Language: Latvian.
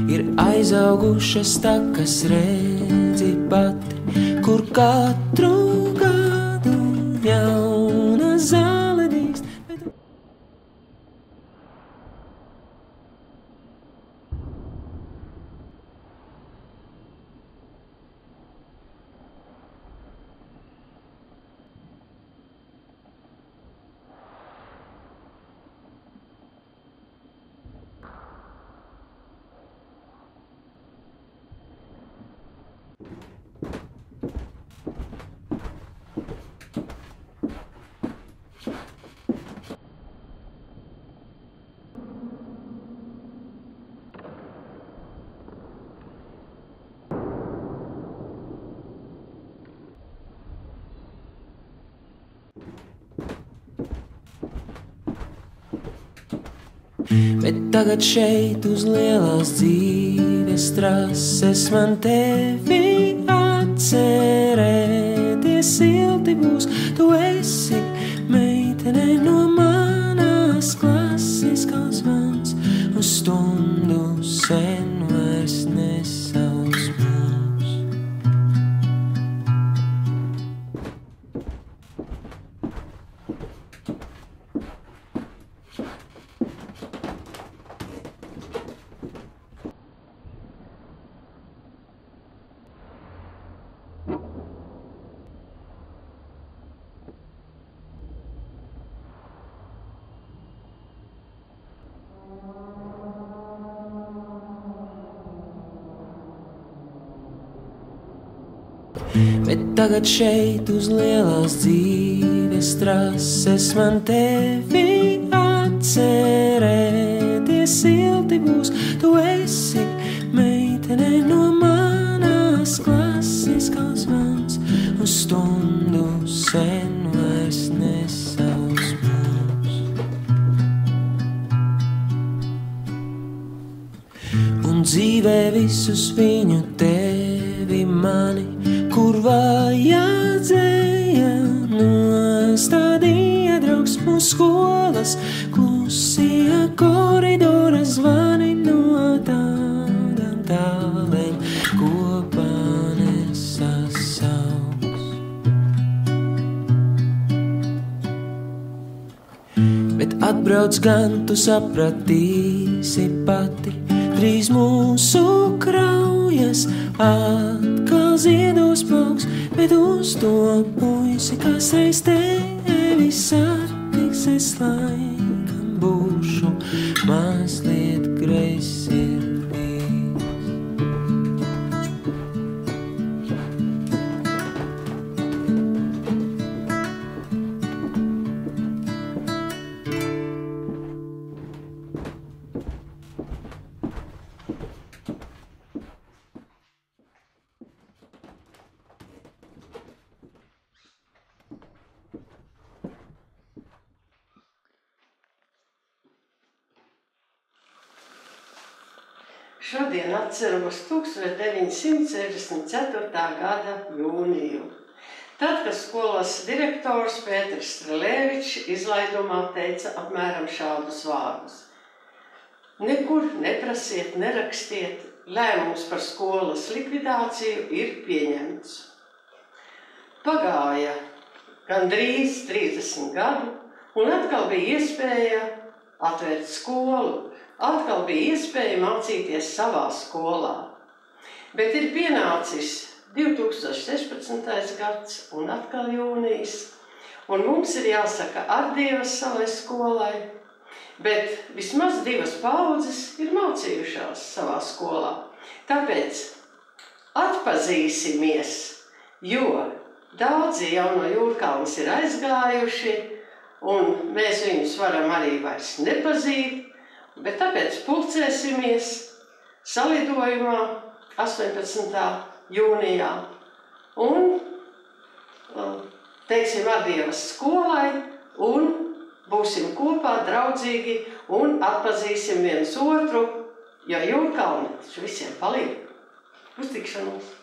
Ir aizaugušas takas, redzi pati, kur katru gadu jauna zāle dīkst. Bet tagad šeit uz lielās dzīves trases man tevi atcerēties silti būs. Tu esi meitene no manas klases, kā zvans uz stundu sen vairs nesauc mūs. Bet tagad šeit uz lielās dzīves trases man tevi atcerēties silti būs. Tu esi meitene no manas klases, kā zvans uz stundu sen vairs nesauc mūs. Un dzīvē visus viņu tevi mani, kur vajadzēja nostādīja draugs mūs skolas, klusie koridora zvani no tādām tālēm kopā nesasauks. Bet atbrauc gan, tu sapratīsi pati, drīz mūsu kraujas atkal ziedos plauks, bet uz to puisi, kas reiz tevi satiks, es laikam būšu mazliet greizsirdīgs. Šodien atceramies 1964. gada jūniju. Tad, kad skolas direktors Pēters Strelēvičs izlaidumā teica apmēram šādus vārdus. Nekur neprasiet, nerakstiet, lēmums par skolas likvidāciju ir pieņemts. Pagāja gandrīz 30 gadu, un atkal bija iespēja atvērt skolu. Atkal bija iespēja mācīties savā skolā. Bet ir pienācis 2016. gads un atkal jūnijas, un mums ir jāsaka adios savai skolai, bet vismaz 2 paudzes ir mācījušās savā skolā. Tāpēc atpazīsimies, jo daudzi jau no Jūrkalnes ir aizgājuši, un mēs viņus varam arī vairs nepazīt. Bet tāpēc pulcēsimies salidojumā 18. jūnijā un teiksim adievas skolai un būsim kopā draudzīgi un atpazīsim viens otru, jo Jūrkalne visiem paliek. Uz tikšanos!